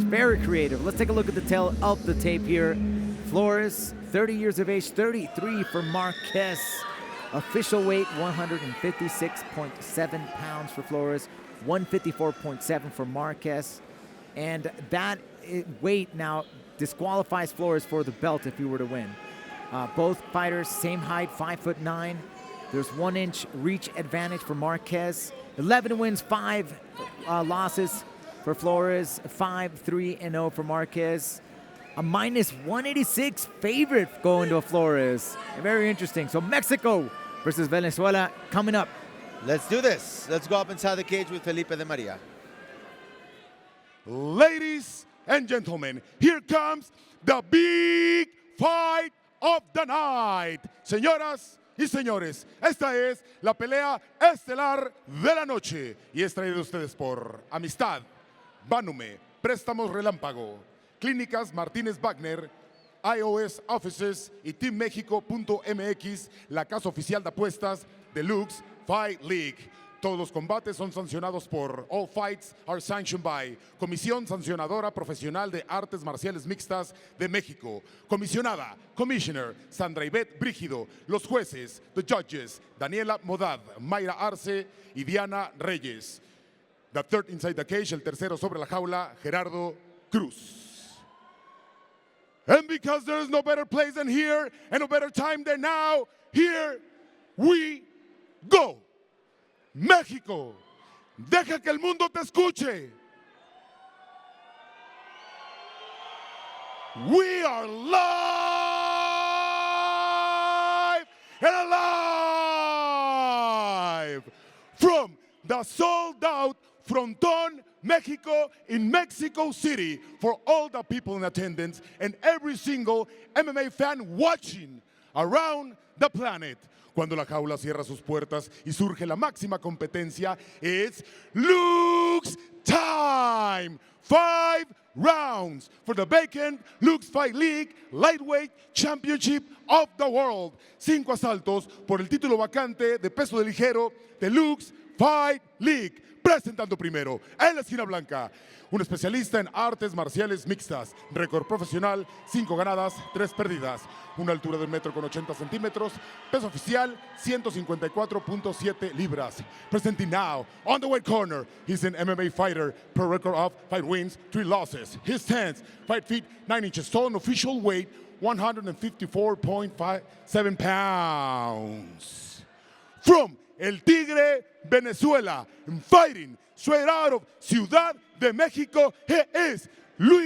very creative. Let's take a look at the tail of the tape here. Flores, 30 years of age, 33 for Márquez. Official weight, 156.7 pounds for Flores, 154.7 for Márquez. And that weight now disqualifies Flores for the belt if he were to win. Both fighters, same height, 5'9". There's 1 inch reach advantage for Márquez. 11 wins, 5 losses for Flores, 5-3-0 for Márquez. A minus 186 favorite going to Flores. Very interesting. So Mexico versus Venezuela coming up. Let's do this. Let's go up inside the cage with Felipe de Maria. Ladies and gentlemen, here comes the big fight of the night. Señoras y señores, esta es la pelea estelar de la noche y es traída de ustedes por Amistad, Banume, Préstamos Relámpago, Clínicas Martínez Wagner, iOS Offices y TeamMexico.mx, la casa oficial de apuestas Deluxe Fight League. Todos los combates son sancionados por All Fights are sanctioned by Comisión Sancionadora Profesional de Artes Marciales Mixtas de México. Comisionada, Commissioner Sandra Ivette Brígido. Los jueces, the judges, Daniela Modad, Mayra Arce y Diana Reyes. The third inside the cage, el tercero sobre la jaula, Gerardo Cruz. And because there is no better place than here and no better time than now, here we go. México, deja que el mundo te escuche. We are live and alive from the sold out Frontón, Mexico in Mexico City for all the people in attendance and every single MMA fan watching around the planet. Cuando la jaula cierra sus puertas y surge la máxima competencia, it's Luke's time. 5 rounds for the vacant Luke's Fight League Lightweight Championship of the World. 5 asaltos por el título vacante de peso de ligero de Luke's Fight League. Presentando primero, en la esquina blanca, un especialista en artes marciales mixtas, récord profesional, 5 ganadas, 3 perdidas, una altura de 1,80 m, peso oficial, 154.7 libras. Presenting now, on the weight corner, he's an MMA fighter, per record of 5 wins, 3 losses. His stance, 5 feet, 9 inches tall, and official weight, 154.7 pounds. From El Tigre, Venezuela, fighting straight out of Ciudad de México, he is Luis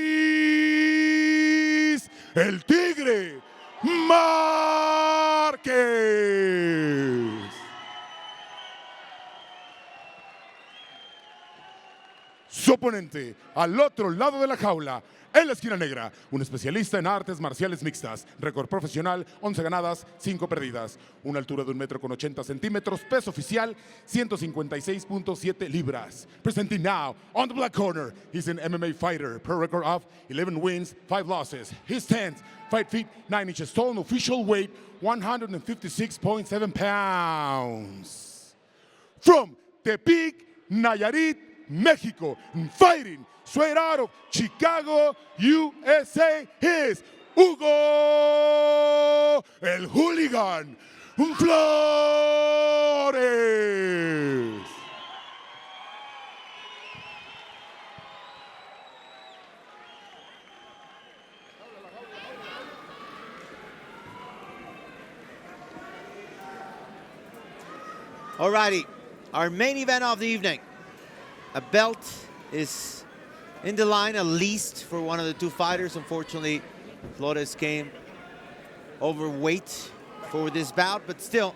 El Tigre Márquez. Su oponente, al otro lado de la jaula, en la esquina negra, un especialista en artes marciales mixtas, récord profesional, 11 ganadas, 5 perdidas, una altura de 1,80 m, peso oficial, 156.7 libras. Presenting now, on the black corner, he's an MMA fighter, per record of 11 wins, 5 losses. His stance, 5 feet, 9 inches tall, and official weight, 156.7 pounds. From Tepic, Nayarit, Mexico, fighting straight out of Chicago, USA, is Hugo, el Hooligan, Flores. Alrighty, our main event of the evening. A belt is in the line, at least, for one of the 2 fighters. Unfortunately, Flores came overweight for this bout, but still,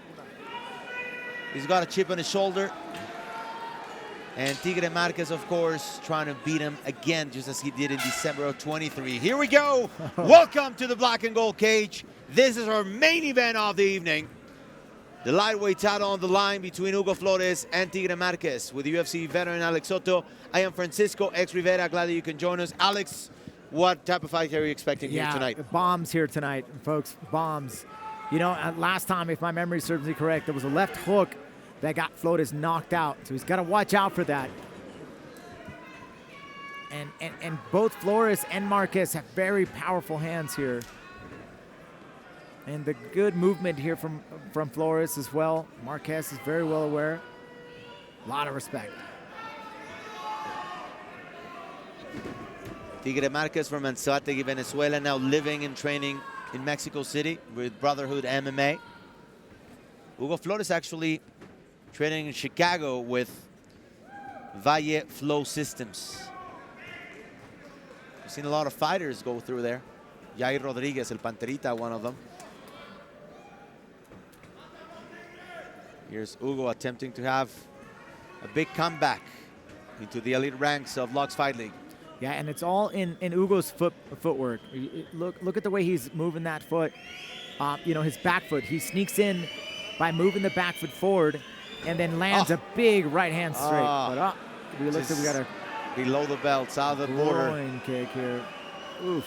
he's got a chip on his shoulder. And Tigre Márquez, of course, trying to beat him again, just as he did in December of 23. Here we go. Welcome to the black and gold cage. This is our main event of the evening. The lightweight title on the line between Hugo Flores and Tigre Márquez. With UFC veteran Alex Soto, I am Francisco X Rivera. Glad that you can join us. Alex, what type of fight are you expecting here tonight? Bombs here tonight, folks. Bombs. You know, last time, if my memory serves me correct, there was a left hook that got Flores knocked out. So he's got to watch out for that. And both Flores and Márquez have very powerful hands here. And the good movement here from Flores as well. Márquez is very well aware. A lot of respect. Tigre Márquez from Anzoátegui, Venezuela, now living and training in Mexico City with Brotherhood MMA. Hugo Flores actually training in Chicago with Valle Flow Systems. We've seen a lot of fighters go through there. Jair Rodriguez, El Panterita, one of them. Here's Hugo attempting to have a big comeback into the elite ranks of Lux Fight League. Yeah, and it's all in Hugo's footwork. Look at the way he's moving that foot. You know, his back foot. He sneaks in by moving the back foot forward and then lands a big right hand straight. But we looked at, we got a below the belt, south of the border. groin kick here. Oof.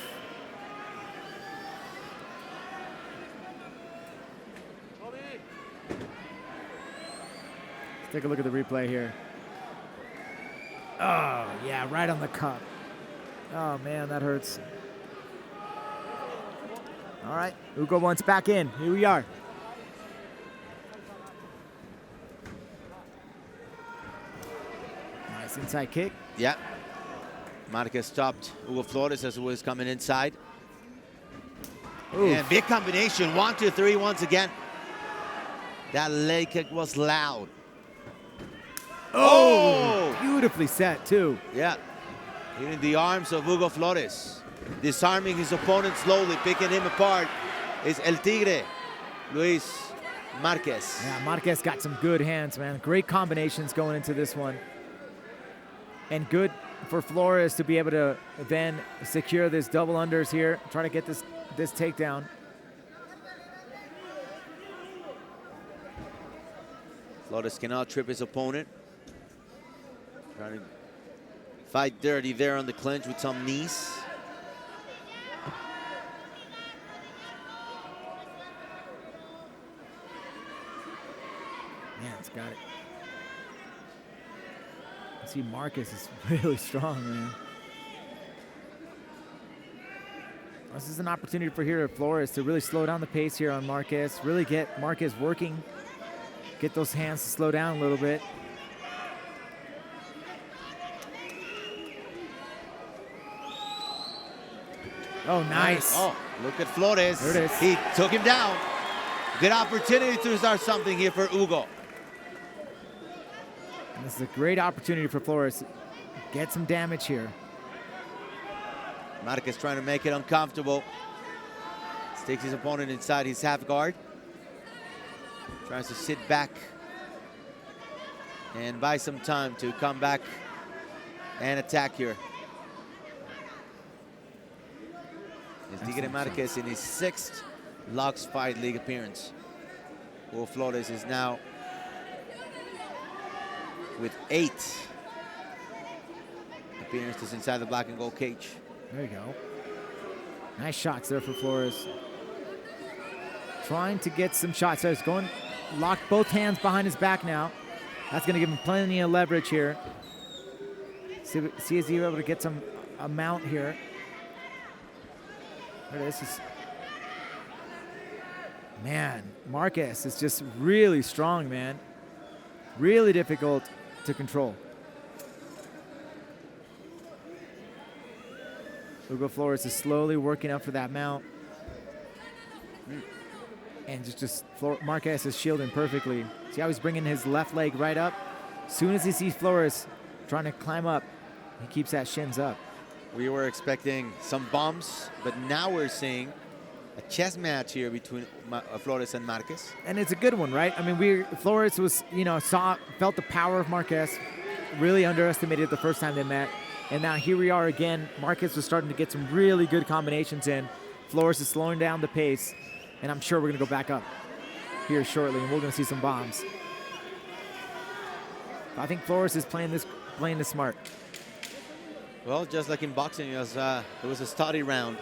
Let's take a look at the replay here. Oh, yeah, right on the cup. Oh, man, that hurts. All right, Hugo wants back in. Here we are. Nice inside kick. Yeah. Márquez stopped Hugo Flores as he was coming inside. Oof. And big combination, 1, 2, 3 once again. That leg kick was loud. Oh, beautifully set, too. Yeah. Hitting the arms of Hugo Flores. Disarming his opponent slowly, picking him apart is El Tigre, Luis Márquez. Yeah, Márquez got some good hands, man. Great combinations going into this one. And good for Flores to be able to then secure this double unders here, try to get this takedown. Flores cannot trip his opponent. Trying to fight dirty there on the clinch with some knees. Man, it's got it. See, Márquez is really strong, man. This is an opportunity for here at Flores to really slow down the pace here on Márquez, really get Márquez working, get those hands to slow down a little bit. Oh, nice. Oh, look at Flores. There it is. He took him down. Good opportunity to start something here for Hugo. And this is a great opportunity for Flores. Get some damage here. Márquez trying to make it uncomfortable. Sticks his opponent inside his half guard. Tries to sit back and buy some time to come back and attack here. It's Tigre Márquez in his 6th Lux Fight League appearance. Hugo Flores is now with 8 appearances inside the black and gold cage. There you go. Nice shots there for Flores. Trying to get some shots. So he's going, locked both hands behind his back now. That's going to give him plenty of leverage here. See is he able to get some amount here. There it is. Man, Márquez is just really strong, man. Really difficult to control. Hugo Flores is slowly working up for that mount. And Márquez is shielding perfectly. See how he's bringing his left leg right up? As soon as he sees Flores trying to climb up, he keeps that shins up. We were expecting some bumps, but now we're seeing a chess match here between Flores and Márquez. And it's a good one, right? I mean, Flores was, felt the power of Márquez, really underestimated the first time they met. And now here we are again. Márquez was starting to get some really good combinations in. Flores is slowing down the pace, and I'm sure we're going to go back up here shortly, and we're going to see some bombs. I think Flores is playing this smart. Well, just like in boxing, it was a study round.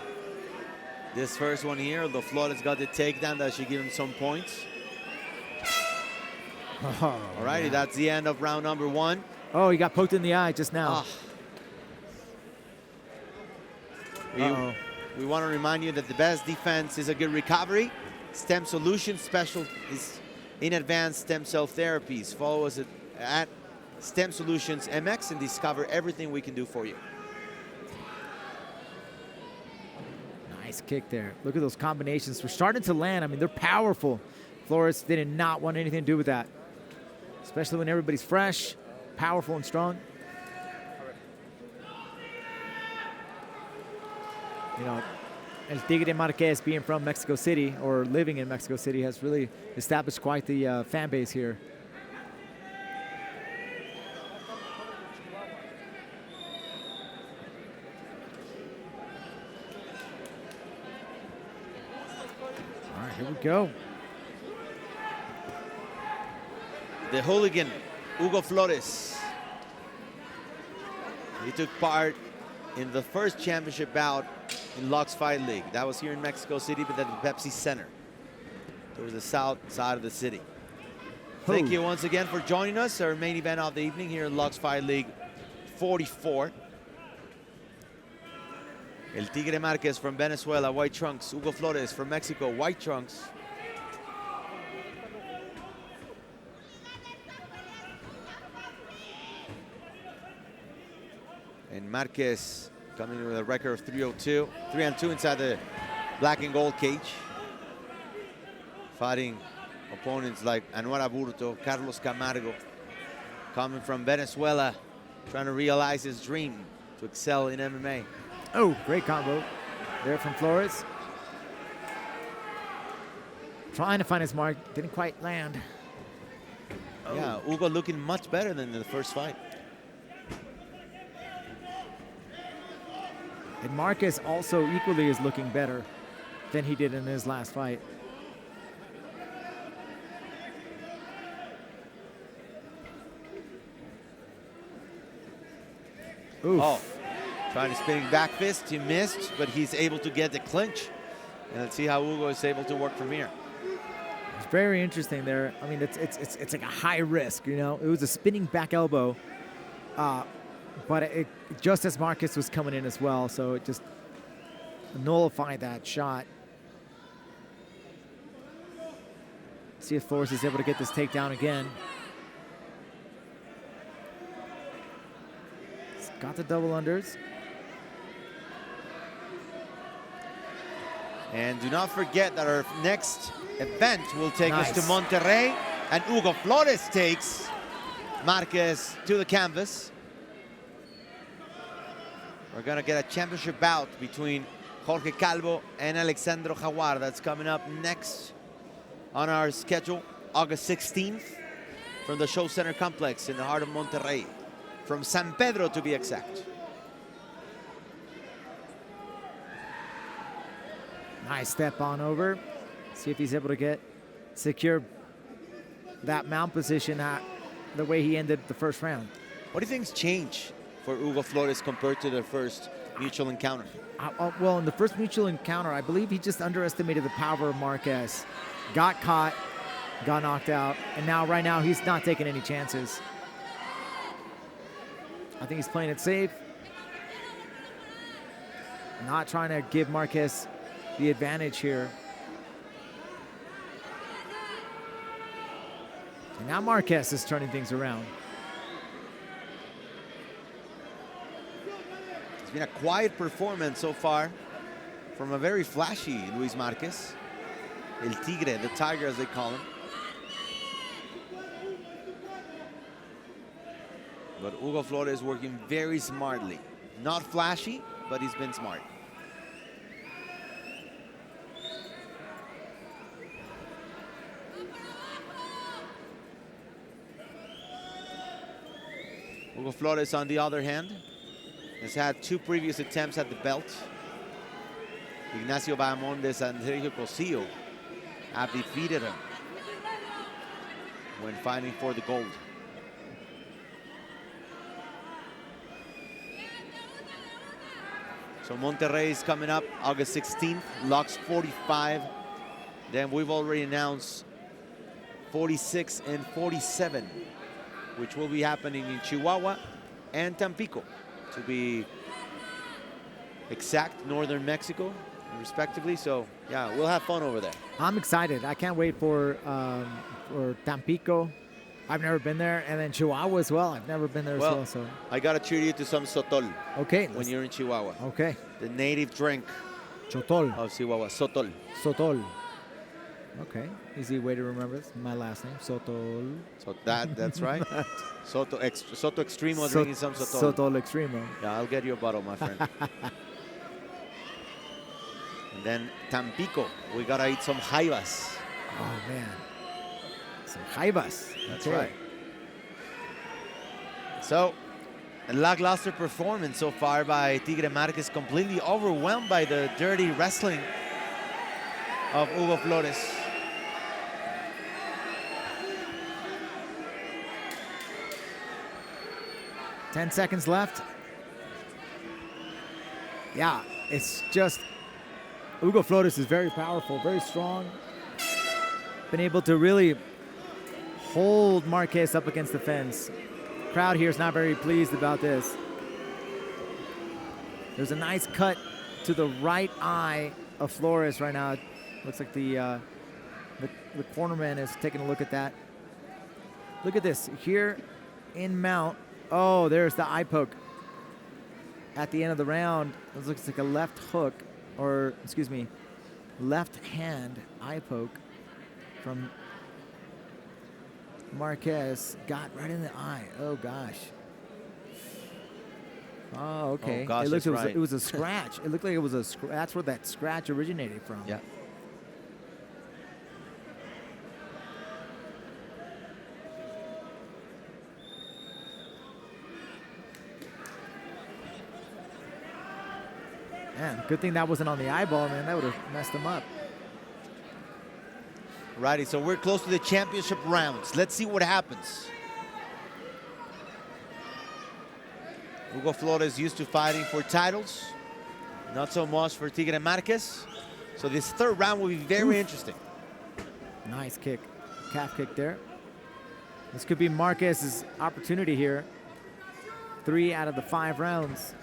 This first one here, although Flores got the takedown, that should give him some points. Oh, all righty, that's the end of round number 1. Oh, he got poked in the eye just now. We want to remind you that the best defense is a good recovery. Stem Solution Special is in advanced stem cell therapies. Follow us at Stem Solutions MX and discover everything we can do for you. Nice kick there. Look at those combinations. We're starting to land. I mean, they're powerful. Flores did not want anything to do with that, especially when everybody's fresh, powerful, and strong. You know, El Tigre Márquez, being from Mexico City or living in Mexico City, has really established quite the fan base here. All right, here we go. The Hooligan, Hugo Flores. He took part in the first championship bout in Lux Fight League. That was here in Mexico City, but at the Pepsi Center, towards the south side of the city. Thank you once again for joining us. Our main event of the evening here in Lux Fight League 44. El Tigre Márquez from Venezuela, white trunks. Hugo Flores from Mexico, white trunks. And Márquez coming with a record of 3-2 inside the black and gold cage. Fighting opponents like Anuar Aburto, Carlos Camargo, coming from Venezuela, trying to realize his dream to excel in MMA. Oh, great combo there from Flores. Trying to find his mark, didn't quite land. Yeah, Hugo looking much better than in the first fight. And Márquez also equally is looking better than he did in his last fight. Oof. Oh, trying to spinning back fist, he missed, but he's able to get the clinch. And let's see how Hugo is able to work from here. It's very interesting there. I mean, it's like a high risk, you know. It was a spinning back elbow, but it just as Márquez was coming in as well, so it just nullified that shot. See if Flores is able to get this takedown again. He's got the double unders. And do not forget that our next event will take us to Nice. Monterrey, and Hugo Flores takes Márquez to the canvas. We're gonna get a championship bout between Jorge Calvo and Alexandro Jaguar. That's coming up next on our schedule, August 16th, from the Show Center Complex in the heart of Monterrey, from San Pedro to be exact. Nice step on over. See if he's able to secure that mount position the way he ended the first round. What do you think's changed for Hugo Flores compared to their first mutual encounter? Well, in the first mutual encounter, I believe he just underestimated the power of Márquez. Got caught, got knocked out, and right now, he's not taking any chances. I think he's playing it safe. Not trying to give Márquez the advantage here. And now Márquez is turning things around. It's been a quiet performance so far from a very flashy Luis Márquez. El Tigre, the Tiger as they call him. But Hugo Flores working very smartly. Not flashy, but he's been smart. Hugo Flores, on the other hand, has had 2 previous attempts at the belt. Ignacio Bahamondes and Sergio Cosillo have defeated him when fighting for the gold. So Monterrey is coming up August 16th, Lux 45. Then we've already announced 46 and 47, which will be happening in Chihuahua and Tampico, to be exact northern Mexico, respectively. So yeah, we'll have fun over there. I'm excited. I can't wait for Tampico. I've never been there, and then Chihuahua as well. I've never been there as well. So I gotta treat you to some sotol. Okay. When you're in Chihuahua. Okay. The native drink Chotol. of Chihuahua, sotol. Sotol. Okay. Easy way to remember this. My last name, Sotol. So that's right. Soto Extremo, Sot- drinking some sotol. Sotol Extremo. Yeah, I'll get you a bottle, my friend. And then Tampico, we gotta eat some jaivas. Oh man. Some jaivas. That's Okay. right. So, a lackluster performance so far by Tigre Márquez, completely overwhelmed by the dirty wrestling of Hugo Flores. Ten seconds left. Yeah, it's just Hugo Flores is very powerful, very strong. Been able to really hold Márquez up against the fence. Crowd here is not very pleased about this. There's a nice cut to the right eye of Flores right now. Looks like the cornerman is taking a look at that. Look at this here in mount. Oh, there's the eye poke at the end of the round. It looks like a left hook, or excuse me, left hand eye poke from Márquez. Got right in the eye. Oh gosh. Oh, okay. Oh, gosh, it looked that's right. it was a scratch. It looked like it was a that's where that scratch originated from. Yeah. Man, good thing that wasn't on the eyeball, man. That would have messed him up. Righty, so we're close to the championship rounds. Let's see what happens. Hugo Flores used to fighting for titles. Not so much for Tigre Márquez. So this third round will be very interesting. Nice kick. Calf kick there. This could be Márquez's opportunity here. 3 out of the 5 rounds.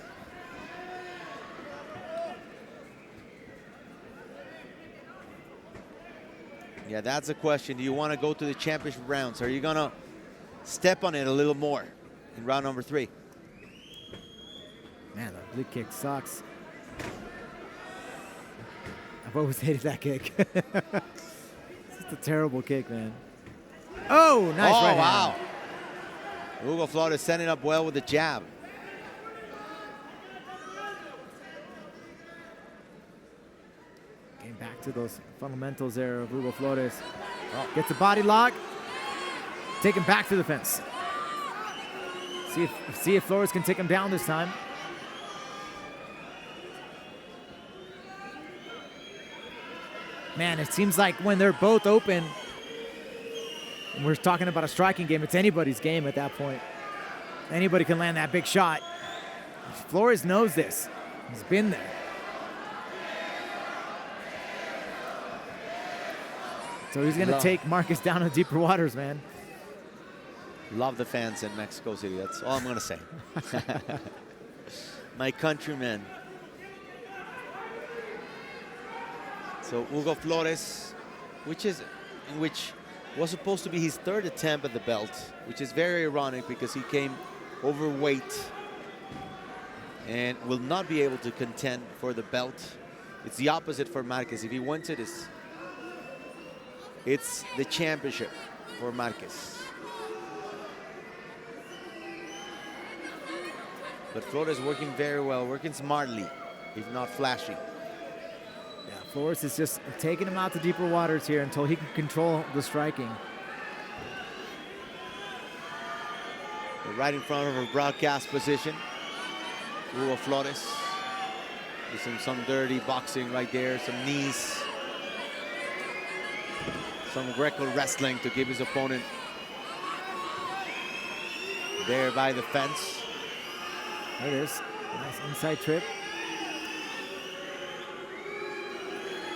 Yeah, that's the question. Do you want to go to the championship rounds? Are you going to step on it a little more in round number 3? Man, the oblique kick sucks. I've always hated that kick. It's just a terrible kick, man. Oh, nice right hand. Wow. Hugo Flores setting up well with the jab. Getting back to those fundamentals there of Hugo Flores. Oh, gets a body lock. Take him back to the fence. See if Flores can take him down this time. Man, it seems like when they're both open, and we're talking about a striking game, it's anybody's game at that point. Anybody can land that big shot. Flores knows this. He's been there. So he's going to take Márquez down to deeper waters, man. Love the fans in Mexico City. That's all I'm going to say. My countrymen. So Hugo Flores, which was supposed to be his 3rd attempt at the belt, which is very ironic because he came overweight and will not be able to contend for the belt. It's the opposite for Márquez. If he wins it, it's the championship for Márquez. But Flores working very well, working smartly, if not flashy. Yeah, Flores is just taking him out to deeper waters here until he can control the striking. We're right in front of our broadcast position. Hugo Flores. There's some dirty boxing right there, some knees. Some Greco wrestling to give his opponent there by the fence. There it is. Nice inside trip.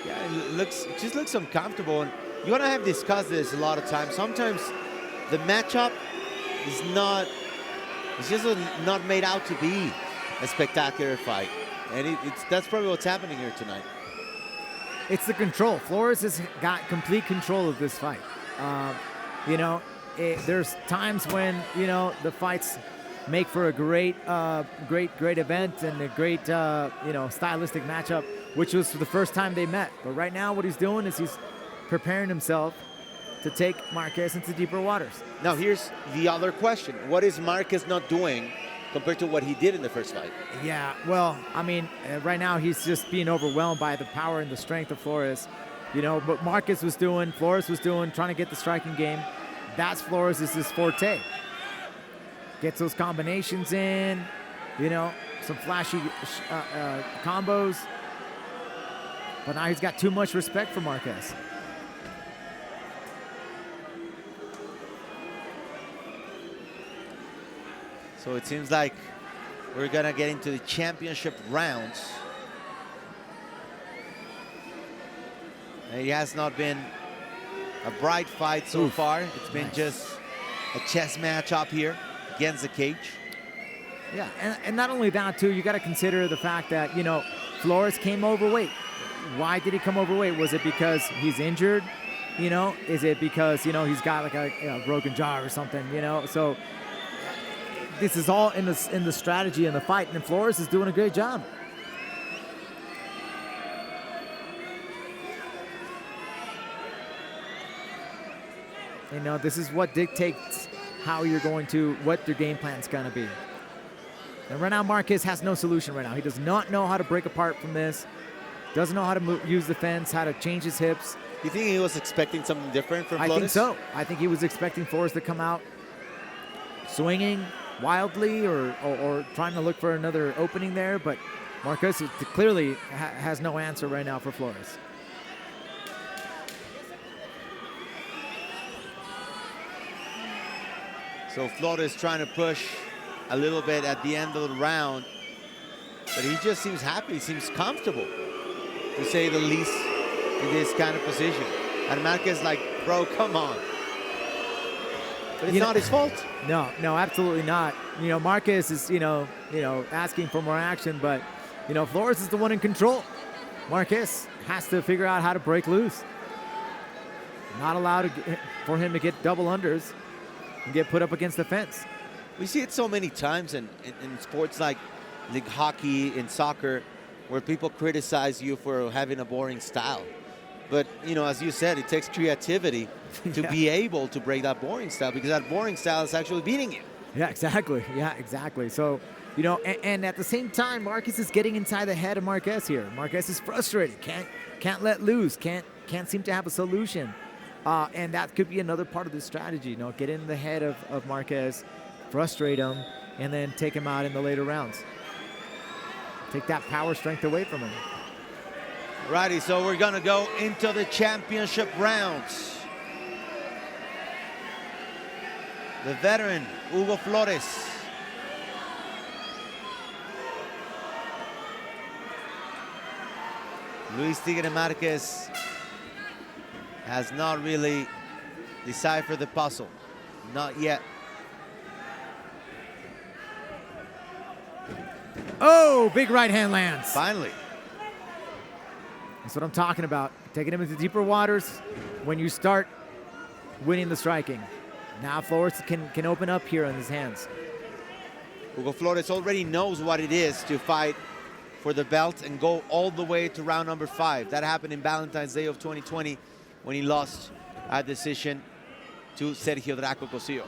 Yeah, it just looks uncomfortable. And you want to have discussed this a lot of times. Sometimes the matchup is not, it's just not made out to be a spectacular fight. And that's probably what's happening here tonight. It's the control. Flores has got complete control of this fight. You know, there's times when, you know, the fights make for a great event and a great, you know, stylistic matchup, which was the first time they met. But right now what he's doing is he's preparing himself to take Márquez into deeper waters. Now here's the other question. What is Márquez not doing compared to what he did in the first fight? Yeah, well, I mean, right now he's just being overwhelmed by the power and the strength of Flores. You know, what Márquez was doing, Flores was doing, trying to get the striking game. That's Flores is his forte. Gets those combinations in, you know, some flashy combos. But now he's got too much respect for Márquez. So it seems like we're gonna get into the championship rounds. It has not been a bright fight so far. It's been just a chess match up here against the cage. Yeah, and not only that, too, you got to consider the fact that, you know, Flores came overweight. Why did he come overweight? Was it because he's injured? You know, is it because, you know, he's got like a broken jaw or something, you know? So this is all in the strategy and the fight, and Flores is doing a great job. You know, this is what dictates how you're going to, what your game plan's going to be. And right now, Márquez has no solution right now. He does not know how to break apart from this. Doesn't know how to use the fence, how to change his hips. You think he was expecting something different from Flores? I think so. I think he was expecting Flores to come out swinging wildly or trying to look for another opening there. But Márquez clearly has no answer right now for Flores. So Flores trying to push a little bit at the end of the round, but he just seems happy, he seems comfortable, to say the least, in this kind of position. And Márquez like, bro, come on. But it's not his fault. No, absolutely not. You know, Márquez is, you know, asking for more action, but, you know, Flores is the one in control. Márquez has to figure out how to break loose. Not allowed for him to get double unders and get put up against the fence. We see it so many times in sports like hockey, in soccer, where people criticize you for having a boring style. But, you know, as you said, it takes creativity to be able to break that boring style, because that boring style is actually beating you. Yeah, exactly. Yeah, exactly. So, you know, and at the same time, Márquez is getting inside the head of Márquez here. Márquez is frustrated, can't let loose, can't seem to have a solution. And that could be another part of the strategy, you know, get in the head of Márquez, frustrate him, and then take him out in the later rounds. Take that power strength away from him. Righty, so we're gonna go into the championship rounds. The veteran, Hugo Flores. Luis Tigre Márquez has not really deciphered the puzzle. Not yet. Oh, big right hand lands. Finally. That's what I'm talking about. Taking him into deeper waters when you start winning the striking. Now Flores can open up here on his hands. Hugo Flores already knows what it is to fight for the belt and go all the way to round number 5. That happened in Valentine's Day of 2020 when he lost a decision to Sergio Draco Cosillo.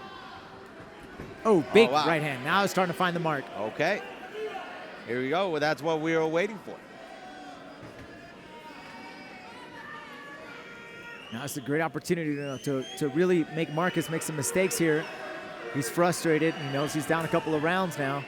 Oh, big right hand. Now it's starting to find the mark. Okay. Here we go. Well, that's what we were waiting for. Now it's a great opportunity to really make Márquez make some mistakes here. He's frustrated. He knows he's down a couple of rounds now.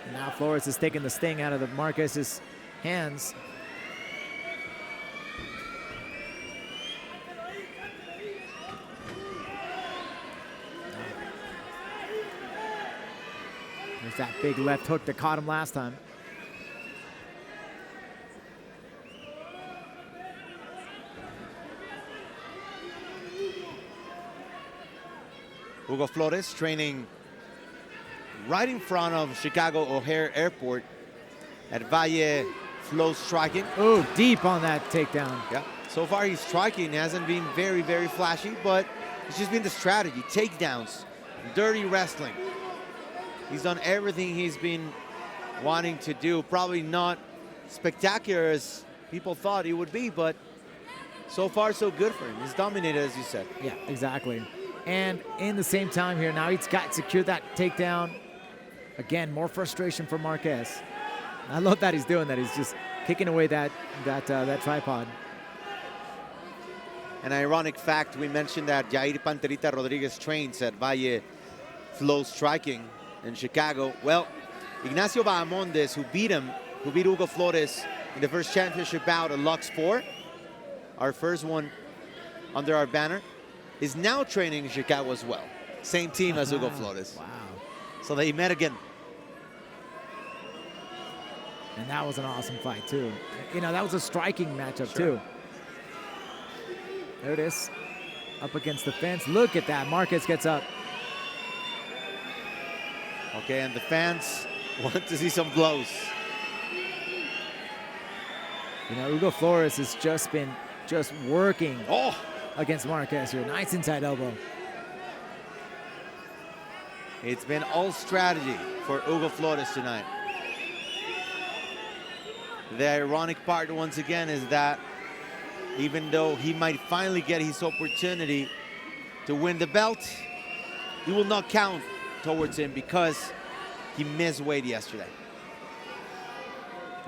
And now Flores is taking the sting out of Márquez's hands. There's that big left hook that caught him last time. Hugo Flores training right in front of Chicago O'Hare Airport at Valle Flow Striking. Oh, deep on that takedown. Yeah. So far, his striking hasn't been very, very flashy, but it's just been the strategy. Takedowns, dirty wrestling. He's done everything he's been wanting to do. Probably not spectacular as people thought he would be, but so far, so good for him. He's dominated, as you said. Yeah, exactly. And in the same time here, now he's got secured that takedown. Again, more frustration for Márquez. I love that he's doing that. He's just kicking away that tripod. An ironic fact, we mentioned that Jair Panterita Rodriguez trains at Valle Flow Striking in Chicago. Well, Ignacio Bahamondes, who beat Hugo Flores in the first championship bout at Lux 4, our first one under our banner, is now training in Chicago as well. Same team as Hugo Flores. Wow. So they met again. And that was an awesome fight, too. You know, that was a striking matchup, too. There it is. Up against the fence. Look at that. Márquez gets up. Okay, and the fans want to see some blows. You know, Hugo Flores has just been working Oh! against Márquez here. Nice inside elbow. It's been all strategy for Hugo Flores tonight. The ironic part, once again, is that even though he might finally get his opportunity to win the belt, he will not count towards him because he missed weight yesterday.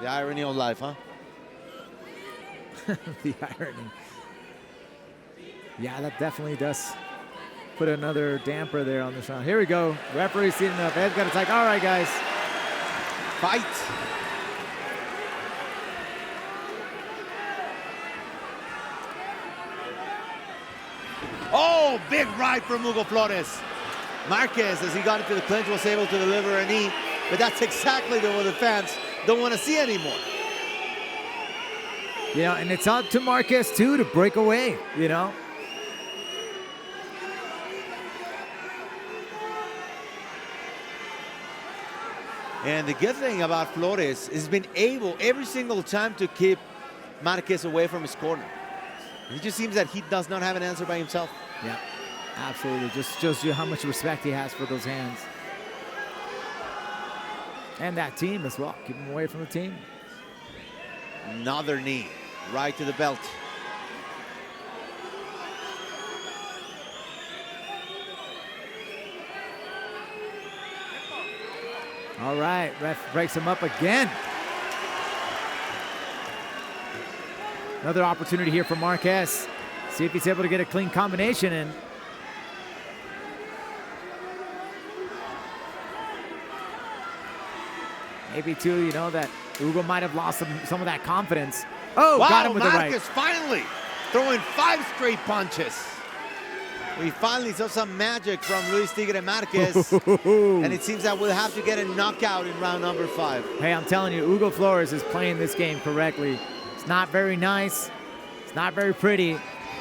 The irony of life, huh? The irony. Yeah, that definitely does put another damper there on this round. Here we go. Referee's seating up. Ed's got to take. All right, guys. Fight. Oh, big right from Hugo Flores. Márquez, as he got into the clinch, was able to deliver a knee, but that's exactly what the fans don't want to see anymore. Yeah, and it's up to Márquez, too, to break away, you know? And the good thing about Flores is been able every single time to keep Márquez away from his corner. It just seems that he does not have an answer by himself. Yeah, absolutely. Just shows you how much respect he has for those hands. And that team as well. Keep him away from the team. Another knee, right to the belt. All right, ref breaks him up again. Another opportunity here for Márquez. See if he's able to get a clean combination in. Maybe too, you know, that Hugo might have lost some of that confidence. Oh, wow, got him with the right. Márquez finally throwing 5 straight punches. We finally saw some magic from Luis Tigre Márquez, and it seems that we'll have to get a knockout in round number 5. Hey, I'm telling you, Hugo Flores is playing this game correctly. It's not very nice. It's not very pretty,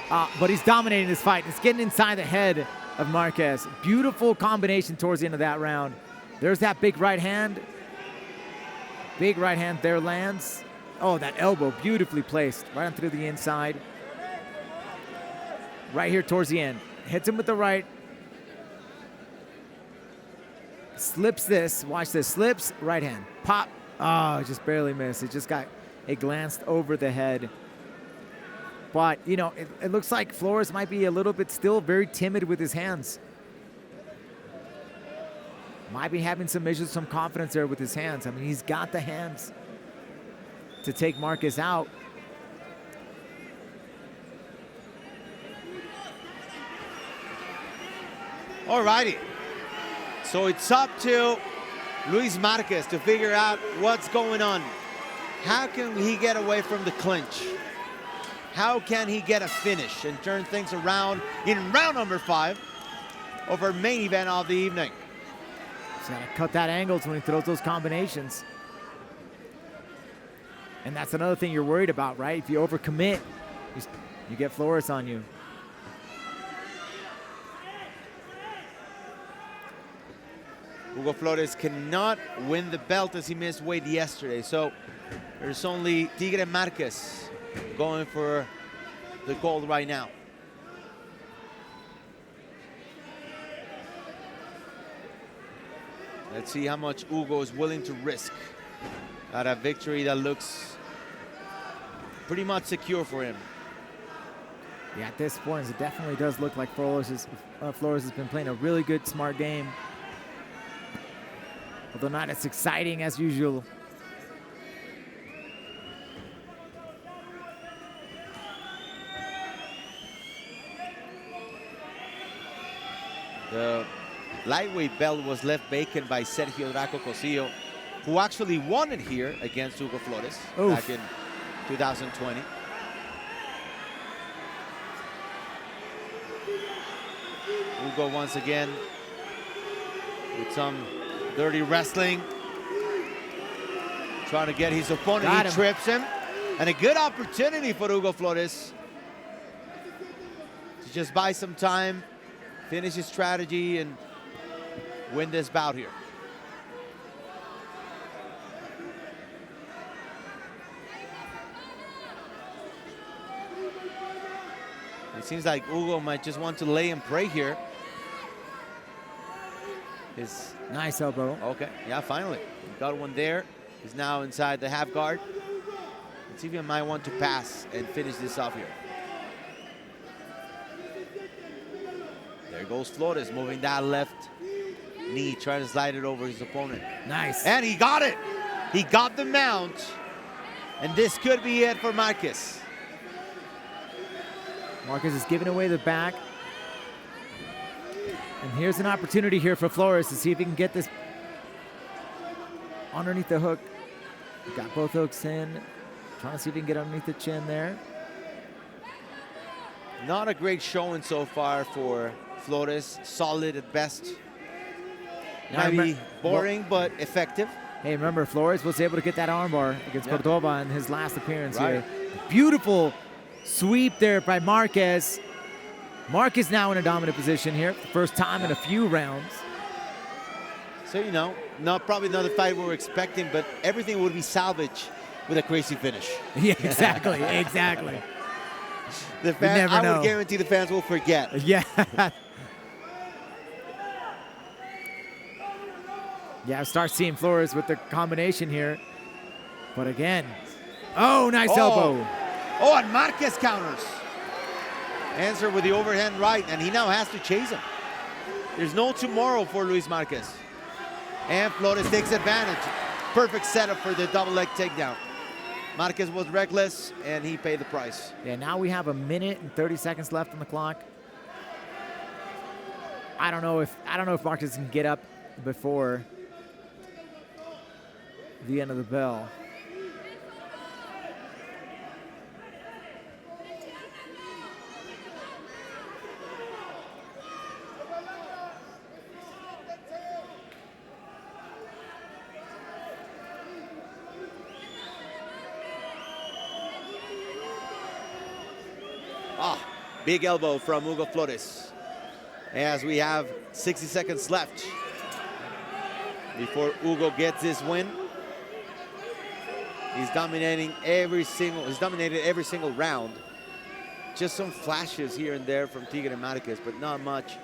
but he's dominating this fight. It's getting inside the head of Márquez. Beautiful combination towards the end of that round. There's that big right hand. Big right hand there lands. Oh, that elbow beautifully placed right on through the inside. Right here towards the end. Hits him with the right. Slips this. Watch this. Slips. Right hand. Pop. Oh, just barely missed. It glanced over the head. But, you know, it looks like Flores might be a little bit still very timid with his hands. Might be having some issues, some confidence there with his hands. I mean, he's got the hands to take Márquez out. All righty. So it's up to Luis Márquez to figure out what's going on. How can he get away from the clinch? How can he get a finish and turn things around in round number 5 of our main event of the evening? He's got to cut that angles when he throws those combinations. And that's another thing you're worried about, right? If you overcommit, you get Flores on you. Hugo Flores cannot win the belt as he missed weight yesterday. So there's only Tigre Márquez going for the gold right now. Let's see how much Hugo is willing to risk at a victory that looks pretty much secure for him. Yeah, at this point, it definitely does look like Flores has been playing a really good, smart game. Although not as exciting as usual. The lightweight belt was left vacant by Sergio Draco Cosillo, who actually won it here against Hugo Flores back in 2020. Hugo once again with some dirty wrestling, trying to get his opponent. He trips him, and a good opportunity for Hugo Flores to just buy some time, finish his strategy, and win this bout here. It seems like Hugo might just want to lay and pray here. His nice elbow. Okay, yeah, finally. He got one there. He's now inside the half guard. Let's see if he might want to pass and finish this off here. There goes Flores, moving that left knee, trying to slide it over his opponent. Nice. And he got it. He got the mount. And this could be it for Márquez. Márquez is giving away the back. And here's an opportunity here for Flores to see if he can get this underneath the hook. Got both hooks in. Trying to see if he can get underneath the chin there. Not a great showing so far for Flores. Solid at best. Might be boring, but effective. Hey, remember, Flores was able to get that armbar against Cordoba in his last appearance here. Right. Beautiful sweep there by Márquez. Márquez now in a dominant position here. First time in a few rounds. So, you know, probably another fight we were expecting, but everything would be salvaged with a crazy finish. Yeah, exactly, exactly. The fans, I would guarantee the fans will forget. Yeah. Yeah, start seeing Flores with the combination here. But again, nice elbow. Oh, and Márquez counters. Answer with the overhand right, and he now has to chase him. There's no tomorrow for Luis Márquez. And Flores takes advantage. Perfect setup for the double leg takedown. Márquez was reckless, and he paid the price. Yeah, now we have 1 minute and 30 seconds left on the clock. I don't know if Márquez can get up before the end of the bell. Big elbow from Hugo Flores. As we have 60 seconds left before Hugo gets this win. He's dominated every single round. Just some flashes here and there from Tigre Márquez, but not much.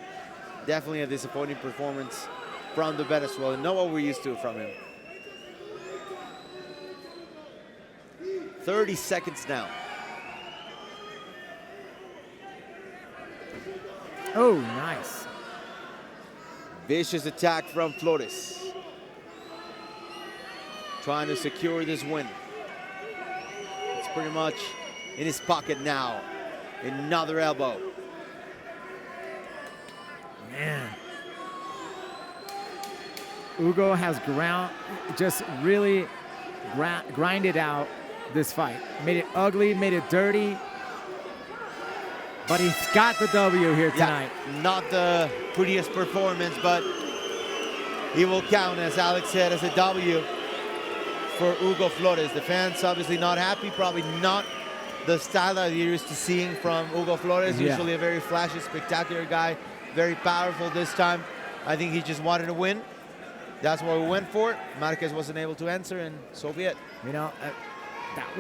Definitely a disappointing performance from the Venezuelan, and not what we're used to from him. 30 seconds now. Oh, nice. Vicious attack from Flores. Trying to secure this win. It's pretty much in his pocket now. Another elbow. Man. Hugo has just really grinded out this fight. Made it ugly, made it dirty. But he's got the W here tonight. Yeah, not the prettiest performance, but he will count, as Alex said, as a W for Hugo Flores. The fans obviously not happy, probably not the style that you're used to seeing from Hugo Flores. Yeah. Usually a very flashy, spectacular guy, very powerful this time. I think he just wanted to win. That's what we went for. Márquez wasn't able to answer, and so be it. You know, that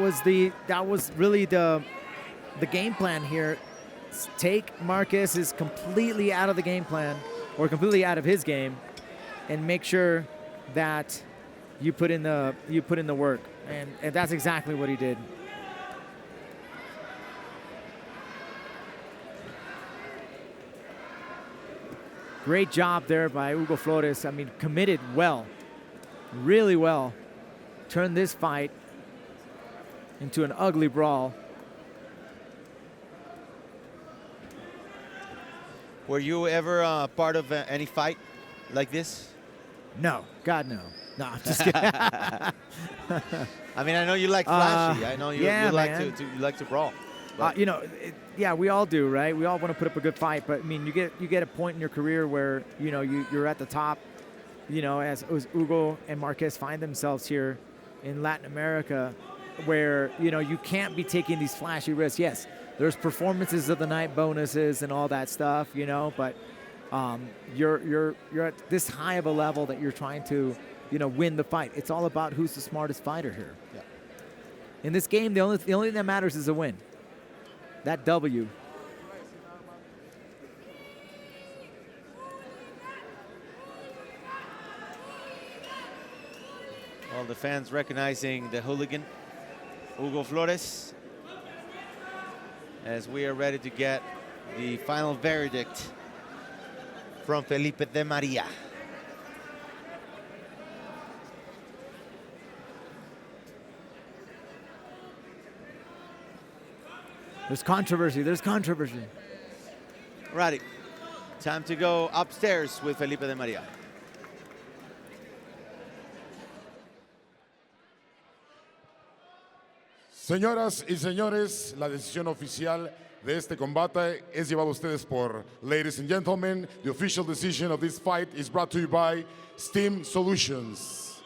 was really the game plan here. Take Márquez is completely out of the game plan, or completely out of his game, and make sure that you put in the work, and that's exactly what he did. Great job there by Hugo Flores. I mean, committed well, really well. Turned this fight into an ugly brawl. Were you ever part of any fight like this? No, God no. No, I'm just kidding. I mean, I know you like flashy. I know you like to brawl. You know, yeah, we all do, right? We all want to put up a good fight, but I mean, you get a point in your career where you know you're at the top. You know, as Hugo and Márquez find themselves here in Latin America, where you know you can't be taking these flashy risks. Yes, there's performances of the night bonuses and all that stuff, you know, but you're at this high of a level that you're trying to, you know, win the fight. It's all about who's the smartest fighter here. Yeah. In this game, the only thing that matters is a win. That W. All the fans recognizing the hooligan, Hugo Flores, as we are ready to get the final verdict from Felipe de Maria. There's controversy. There's controversy. Righty. Time to go upstairs with Felipe de Maria. Señoras y señores, la decisión oficial de este combate es llevado a ustedes por, ladies and gentlemen, the official decision of this fight is brought to you by Steam Solutions.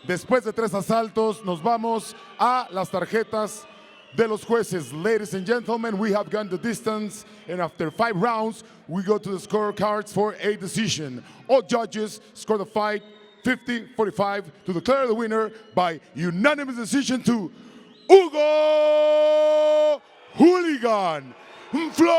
Después de 3 asaltos, nos vamos a las tarjetas de los jueces. Ladies and gentlemen, we have gone the distance, and after 5 rounds, we go to the scorecards for a decision. All judges score the fight 50-45 to declare the winner by unanimous decision to Hugo Hooligan Flores.